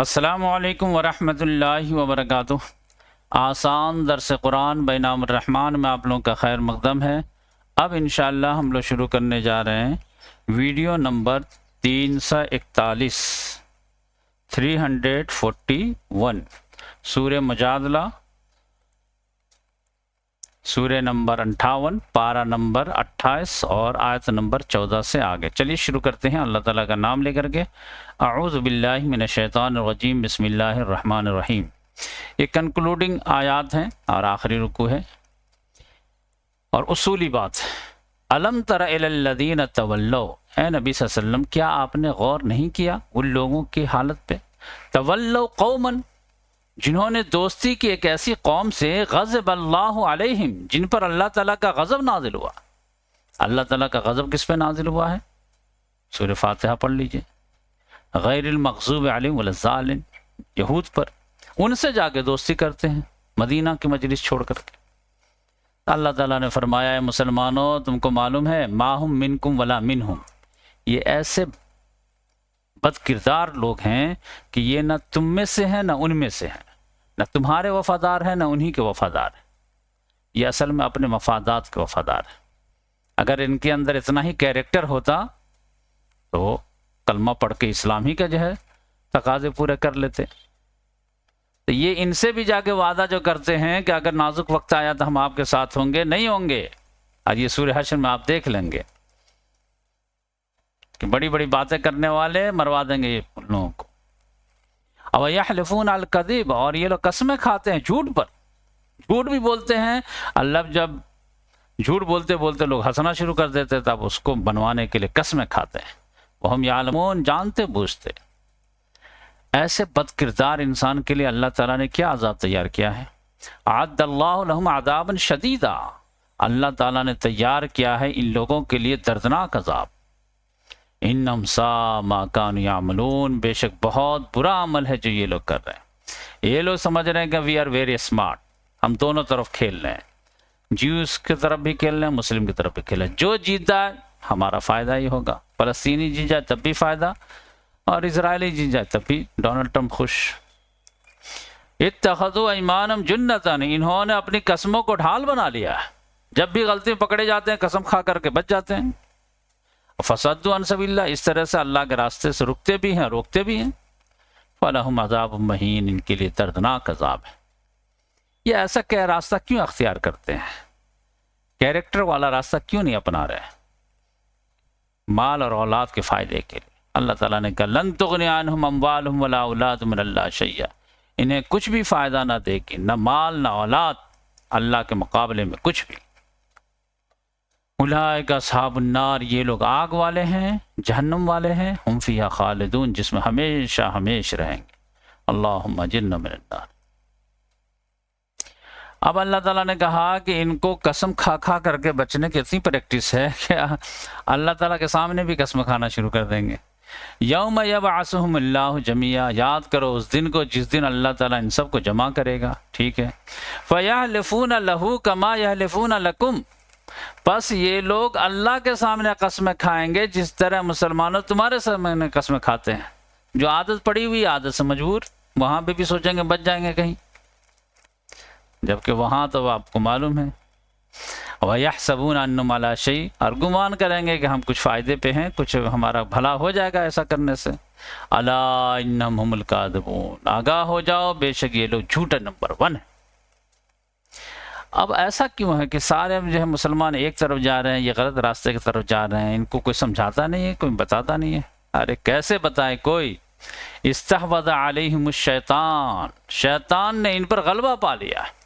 السلام علیکم ورحمۃ اللہ وبرکاتہ۔ آسان درس قرآن بینام الرحمن میں آپ لوگوں کا خیر مقدم ہے۔ اب انشاءاللہ ہم لوگ شروع کرنے جا رہے ہیں ویڈیو نمبر 341 341 سورہ مجادلہ، سورہ نمبر 58، پارہ نمبر 28 اور آیت نمبر 14 سے آگے۔ چلیے شروع کرتے ہیں اللہ تعالیٰ کا نام لے کر کے۔ اعوذ باللہ من الشیطان الرجیم، بسم اللہ الرحمن الرحیم۔ یہ کنکلوڈنگ آیات ہیں اور آخری رکوع ہے اور اصولی بات۔ الم تر الی الذین تولوا، اے نبی صلی اللہ علیہ وسلم کیا آپ نے غور نہیں کیا ان لوگوں کی حالت پہ؟ تولوا قوما، جنہوں نے دوستی کی ایک ایسی قوم سے، غضب اللہ علیہم، جن پر اللہ تعالیٰ کا غضب نازل ہوا۔ اللہ تعالیٰ کا غضب کس پہ نازل ہوا ہے؟ سورہ فاتحہ پڑھ لیجئے۔ غیر المغضوب علیہم ولا الضالین، یہود پر، ان سے جا کے دوستی کرتے ہیں مدینہ کی مجلس چھوڑ کر کے۔ اللہ تعالیٰ نے فرمایا ہے مسلمانوں تم کو معلوم ہے ما ہم منکم ولا منہم، یہ ایسے بد کردار لوگ ہیں کہ یہ نہ تم میں سے ہیں نہ ان میں سے ہیں، نہ تمہارے وفادار ہیں نہ انہی کے وفادار ہیں، یہ اصل میں اپنے مفادات کے وفادار ہیں۔ اگر ان کے اندر اتنا ہی کیریکٹر ہوتا تو کلمہ پڑھ کے اسلام ہی کا جو ہے تقاضے پورے کر لیتے۔ تو یہ ان سے بھی جا کے وعدہ جو کرتے ہیں کہ اگر نازک وقت آیا تو ہم آپ کے ساتھ ہوں گے، نہیں ہوں گے۔ اور یہ سورہ حشر میں آپ دیکھ لیں گے کہ بڑی بڑی باتیں کرنے والے مروا دیں گے یہ لوگوں کو۔ او یحلفون علی الکذب، اور یہ لوگ قسمیں کھاتے ہیں جھوٹ پر، جھوٹ بھی بولتے ہیں۔ اللہ جب جھوٹ بولتے بولتے لوگ ہنسنا شروع کر دیتے تب اس کو بنوانے کے لیے قسمیں کھاتے ہیں۔ وہم یعلمون، جانتے بوجھتے۔ ایسے بد کردار انسان کے لیے اللہ تعالیٰ نے کیا عذاب تیار کیا ہے؟ اعد اللہ لہم عذابا شدیدا، اللہ تعالیٰ نے تیار کیا ہے ان لوگوں کے لیے دردناک عذاب۔ انہم ساء ما کانوا یعملون، بے شک بہت برا عمل ہے جو یہ لوگ کر رہے ہیں۔ یہ لوگ سمجھ رہے ہیں کہ وی آر ویری اسمارٹ، ہم دونوں طرف کھیل رہے ہیں، جیوز کی طرف بھی کھیل رہے ہیں، مسلم کی طرف بھی کھیل رہے ہیں، جو جیتا ہے ہمارا فائدہ ہی ہوگا۔ فلسطینی جیت جائے تب بھی فائدہ، اور اسرائیلی جیت جائے تب بھی ڈونلڈ ٹرمپ خوش۔ اتخذوا ایمانہم جنتا، انہوں نے اپنی قسموں کو ڈھال بنا لیا ہے، جب بھی غلطی پکڑے جاتے ہیں قسم کھا کر کے بچ جاتے ہیں۔ فصدوا عن سبیل اللہ، اس طرح سے اللہ کے راستے سے رکتے بھی ہیں روکتے بھی ہیں۔ فلہم عذاب مہین، ان کے لیے دردناک عذاب ہے۔ یہ ایسا کیا راستہ کیوں اختیار کرتے ہیں؟ کیریکٹر والا راستہ کیوں نہیں اپنا رہے ہیں؟ مال اور اولاد کے فائدے کے لیے۔ اللہ تعالیٰ نے کہا لن تغنی عنہم اموالہم ولا اولادہم من اللہ شیئا، انہیں کچھ بھی فائدہ نہ دے گی، نہ مال نہ اولاد اللہ کے مقابلے میں کچھ بھی۔ اولئک اصحاب النار، یہ لوگ آگ والے ہیں، جہنم والے ہیں، ہم فیہا خالدون، جس میں ہمیشہ ہمیشہ رہیں گے۔ اللہم اجرنا من النار۔ اب اللہ تعالیٰ نے کہا کہ ان کو قسم کھا کھا کر کے بچنے کی اتنی پریکٹس ہے کہ اللہ تعالیٰ کے سامنے بھی قسم کھانا شروع کر دیں گے۔ یوم یبعثہم اللہ جمیعا، یاد کرو اس دن کو جس دن اللہ تعالیٰ ان سب کو جمع کرے گا، ٹھیک ہے۔ فیحلفون لہ کما یحلفون لکم، پس یہ لوگ اللہ کے سامنے قسمیں کھائیں گے جس طرح مسلمانوں تمہارے سامنے قسمیں کھاتے ہیں۔ جو عادت پڑی ہوئی عادت سے مجبور، وہاں پہ بھی سوچیں گے بچ جائیں گے کہیں، جبکہ وہاں تو آپ کو معلوم ہے۔ وَيَحْسَبُونَ أَنَّهُمْ عَلَىٰ شَيْءٍ، اور گمان کریں گے کہ ہم کچھ فائدے پہ ہیں، کچھ ہمارا بھلا ہو جائے گا ایسا کرنے سے۔ أَلَا إِنَّهُمْ هُمُ الْكَاذِبُونَ، آگاہ ہو جاؤ بے شک یہ لوگ جھوٹا نمبر 1 ہے۔ اب ایسا کیوں ہے کہ سارے جو ہے مسلمان ایک طرف جا رہے ہیں، یہ غلط راستے کی طرف جا رہے ہیں، ان کو کوئی سمجھاتا نہیں ہے، کوئی بتاتا نہیں ہے؟ ارے کیسے بتائے کوئی؟ استحوذ علیہم الشیطان، شیطان نے ان پر غلبہ پا لیا ہے۔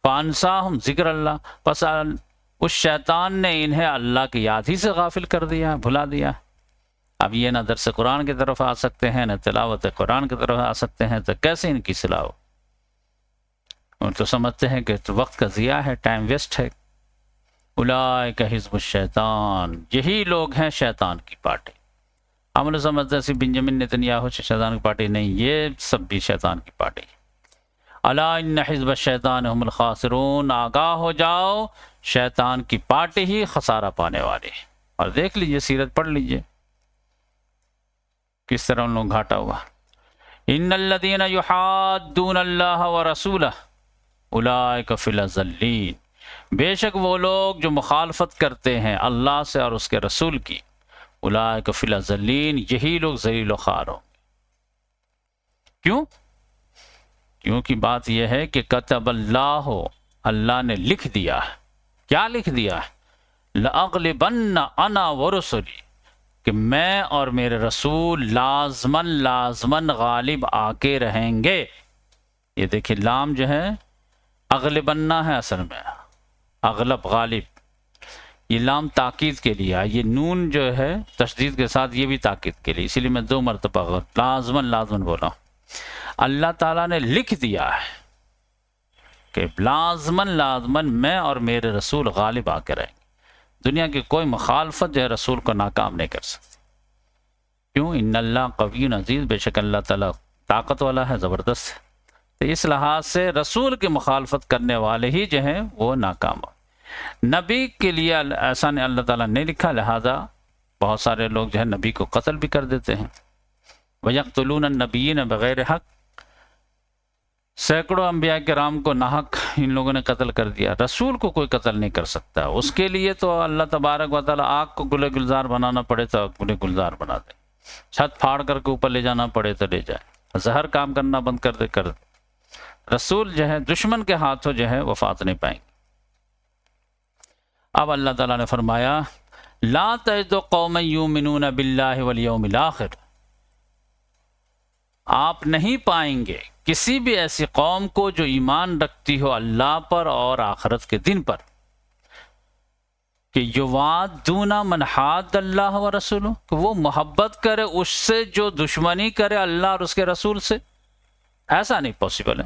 فانساہم ذکر اللہ، پس اس شیطان نے انہیں اللہ کی یاد ہی سے غافل کر دیا، بھلا دیا۔ اب یہ نہ درس قرآن کی طرف آ سکتے ہیں نہ تلاوت قرآن کی طرف آ سکتے ہیں، تو کیسے ان کی اصلاح ہو؟ اور تو سمجھتے ہیں کہ وقت کا ضیاع ہے، ٹائم ویسٹ ہے۔ اولئک حزب الشیطان، یہی لوگ ہیں شیطان کی پارٹی۔ ہم لوگ سمجھتے ہیں صرف بنجامن نتنیاہو شیطان کی پارٹی نہیں، یہ سب بھی شیطان کی پارٹی۔ الا ان حزب الشیطان هم الخاسرون، آگاہ ہو جاؤ شیطان کی پارٹی ہی خسارہ پانے والے۔ اور دیکھ لیجئے، سیرت پڑھ لیجئے کس طرح ان لوگ گھاٹا ہوا۔ ان الذین یحادون اللہ ورسولہ اولئک فی الاذلین، بے شک وہ لوگ جو مخالفت کرتے ہیں اللہ سے اور اس کے رسول کی، اولئک فی الاذلین، یہی لوگ ذلیل و خوار ہوں۔ کیوں؟ کیونکہ بات یہ ہے کہ کتب اللہ، اللہ نے لکھ دیا ہے۔ کیا لکھ دیا ہے؟ لأغلبن انا ورسلی، کہ میں اور میرے رسول لازماً غالب آ کے رہیں گے۔ یہ دیکھیں لام جو ہے اغلبنہ ہے، اصل میں اغلب غالب، یہ لام تاکید کے لیے ہے، یہ نون جو ہے تشدید کے ساتھ یہ بھی تاکید کے لیے، اسی لیے میں 2 مرتبہ لازماً بولا ہوں۔ اللہ تعالیٰ نے لکھ دیا ہے کہ لازماً میں اور میرے رسول غالب آ کے رہیں گے، دنیا کی کوئی مخالفت جو ہے رسول کو ناکام نہیں کر سکتی۔ کیوں؟ ان اللہ قوی عزیز، بے شک اللہ تعالیٰ طاقت والا ہے، زبردست ہے۔ تو اس لحاظ سے رسول کی مخالفت کرنے والے ہی جو ہیں وہ ناکام ہو۔ نبی کے لیے ایسا نہیں اللہ تعالیٰ نے لکھا، لہذا بہت سارے لوگ جو ہے نبی کو قتل بھی کر دیتے ہیں۔ وَيَقْتُلُونَ النَّبِيِّينَ بِغَيْرِ حق، سینکڑوں انبیاء کرام کو ناحق ان لوگوں نے قتل کر دیا۔ رسول کو کوئی قتل نہیں کر سکتا، اس کے لیے تو اللہ تبارک و تعالیٰ آگ کو گلے گلزار بنانا پڑے تو گلے گلزار بنا دے، چھت پھاڑ کر کے اوپر لے جانا پڑے تو لے جائے، زہر کام کرنا بند کر دے کر دے۔ رسول جو ہے دشمن کے ہاتھوں جو ہے وفات نہیں پائیں گے۔ اب اللہ تعالیٰ نے فرمایا لا تجد قوما یؤمنون باللہ والیوم الآخر، آپ نہیں پائیں گے کسی بھی ایسی قوم کو جو ایمان رکھتی ہو اللہ پر اور آخرت کے دن پر، کہ یوادون من حاد اللہ و رسولہ، کہ وہ محبت کرے اس سے جو دشمنی کرے اللہ اور اس کے رسول سے۔ ایسا نہیں پاسبل ہے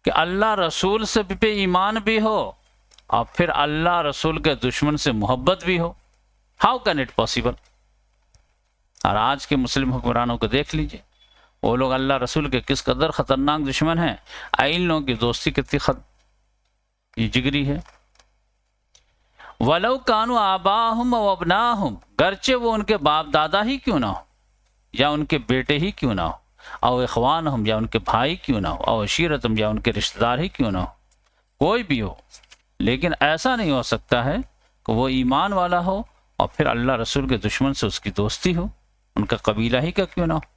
کہ اللہ رسول سے پہ ایمان بھی ہو اور پھر اللہ رسول کے دشمن سے محبت بھی ہو۔ How can it possible? اور آج کے مسلم حکمرانوں کو دیکھ لیجئے، وہ لوگ اللہ رسول کے کس قدر خطرناک دشمن ہیں، ان لوگوں کی دوستی کتنی جگری ہے۔ وَلَوْ كَانُوا آبَاءَهُمْ وَأَبْنَاءَهُمْ، گرچہ وہ ان کے باپ دادا ہی کیوں نہ ہو، یا ان کے بیٹے ہی کیوں نہ ہو، او اخوانہم، یا ان کے بھائی کیوں نہ ہو، او عشیرتہم، یا ان کے رشتہ دار ہی کیوں نہ ہو، کوئی بھی ہو، لیکن ایسا نہیں ہو سکتا ہے کہ وہ ایمان والا ہو اور پھر اللہ رسول کے دشمن سے اس کی دوستی ہو، ان کا قبیلہ ہی کا کیوں نہ ہو۔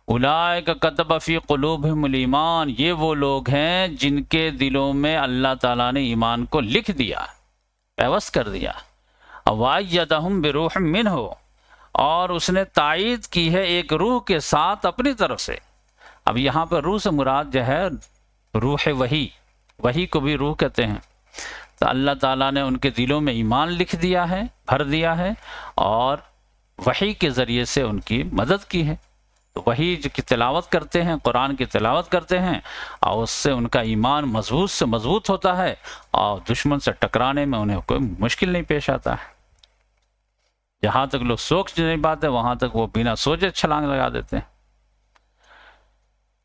اولئک کتب فی قلوبہم الایمان، یہ وہ لوگ ہیں جن کے دلوں میں اللہ تعالیٰ نے ایمان کو لکھ دیا، پیوست کر دیا۔ وَأَيَّدَهُم بِرُوحٍ مِّنْهُ، اور اس نے تائید کی ہے ایک روح کے ساتھ اپنی طرف سے۔ اب یہاں پر روح سے مراد جو ہے روح وحی، وحی کو بھی روح کہتے ہیں۔ تو اللہ تعالیٰ نے ان کے دلوں میں ایمان لکھ دیا ہے، بھر دیا ہے، اور وحی کے ذریعے سے ان کی مدد کی ہے۔ تو وحی جو کی تلاوت کرتے ہیں، قرآن کی تلاوت کرتے ہیں، اور اس سے ان کا ایمان مضبوط سے مضبوط ہوتا ہے، اور دشمن سے ٹکرانے میں انہیں کوئی مشکل نہیں پیش آتا ہے۔ جہاں تک لوگ سوچ نہیں پاتے وہاں تک وہ بنا سوچے چھلانگ لگا دیتے ہیں۔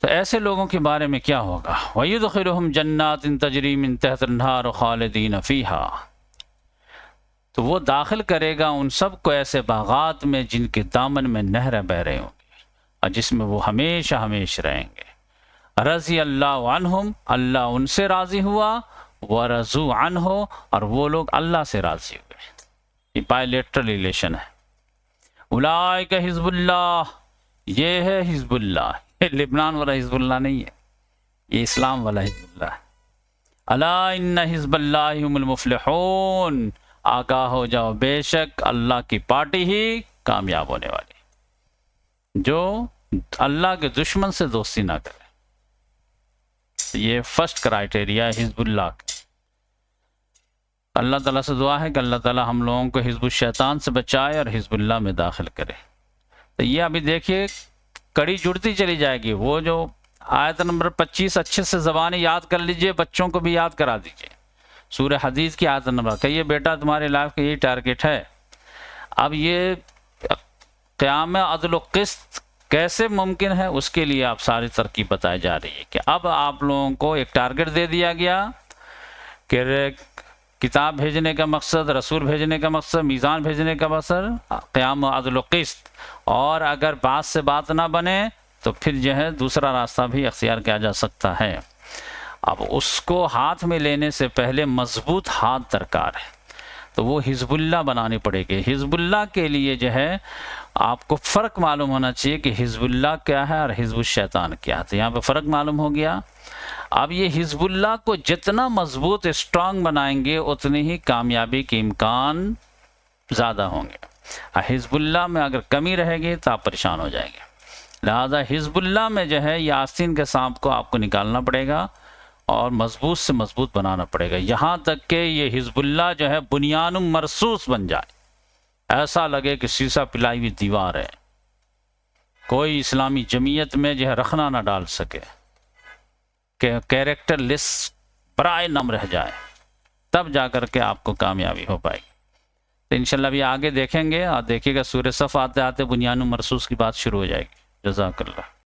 تو ایسے لوگوں کے بارے میں کیا ہوگا؟ وَيُدْخِلُهُمْ جَنَّاتٍ تَجْرِي مِن تَحْتِهَا الْأَنْهَارُ خَالِدِينَ فِيهَا، تو وہ داخل کرے گا ان سب کو ایسے باغات میں جن کے دامن میں نہریں بہ رہے ہوں گے، اور جس میں وہ ہمیشہ ہمیشہ رہیں گے۔ رضی اللہ عنہم، اللہ ان سے راضی ہوا، ورضوا عنہ، اور وہ لوگ اللہ سے راضی ہوئے۔ یہ بائیلیٹرل ریلیشن ہے۔ اولئک حزب اللہ، یہ ہے حزب اللہ، یہ لبنان والا حزب اللہ نہیں ہے، یہ اسلام والا حزب اللہ ہے۔ الا ان حزب اللہ هم المفلحون، آگاہ ہو جاؤ بے شک اللہ کی پارٹی ہی کامیاب ہونے والی، جو اللہ کے دشمن سے دوستی نہ کرے۔ یہ فرسٹ کرائٹیریا ہے حزب اللہ کا۔ اللہ تعالیٰ سے دعا ہے کہ اللہ تعالیٰ ہم لوگوں کو حزب الشیطان سے بچائے اور حزب اللہ میں داخل کرے۔ تو یہ ابھی دیکھیے کڑی جڑتی چلی جائے گی۔ وہ جو آیت نمبر 25 اچھے سے زبانیں یاد کر لیجئے، بچوں کو بھی یاد کرا دیجئے۔ سورہ حدیث کی آیت نمبر، کہیے بیٹا تمہاری لائف کا یہی ٹارگٹ ہے۔ اب یہ قیام عدل و قسط کیسے ممکن ہے، اس کے لیے آپ ساری ترکیب بتائی جا رہی ہے کہ اب آپ لوگوں کو ایک ٹارگٹ دے دیا گیا کہ کتاب بھیجنے کا مقصد، رسول بھیجنے کا مقصد، میزان بھیجنے کا مقصد قیام عدل و قسط، اور اگر بات سے بات نہ بنے تو پھر جو ہے دوسرا راستہ بھی اختیار کیا جا سکتا ہے۔ اب اس کو ہاتھ میں لینے سے پہلے مضبوط ہاتھ درکار ہے، تو وہ حزب اللہ بنانی پڑے گی۔ حزب اللہ کے لیے جو ہے آپ کو فرق معلوم ہونا چاہیے کہ حزب اللہ کیا ہے اور حزب الشیطان کیا ہے، تو یہاں پہ فرق معلوم ہو گیا۔ اب یہ حزب اللہ کو جتنا مضبوط اسٹرانگ بنائیں گے اتنی ہی کامیابی کے امکان زیادہ ہوں گے، اور حزب اللہ میں اگر کمی رہے گی تو آپ پریشان ہو جائیں گے۔ لہذا حزب اللہ میں جو ہے یہ آستین کے سانپ کو آپ کو نکالنا پڑے گا اور مضبوط سے مضبوط بنانا پڑے گا، یہاں تک کہ یہ حزب اللہ جو ہے بنیان مرصوص بن جائے، ایسا لگے کہ شیشہ پلائی ہوئی دیوار ہے، کوئی اسلامی جمعیت میں جو ہے رخنا نہ ڈال سکے، کہ کیریکٹر لیس برائے نام رہ جائے، تب جا کر کے آپ کو کامیابی ہو پائے گی۔ تو انشاءاللہ ابھی آگے دیکھیں گے، اور دیکھیے گا سورہ صف آتے آتے بنیان مرصوص کی بات شروع ہو جائے گی۔ جزاک اللہ۔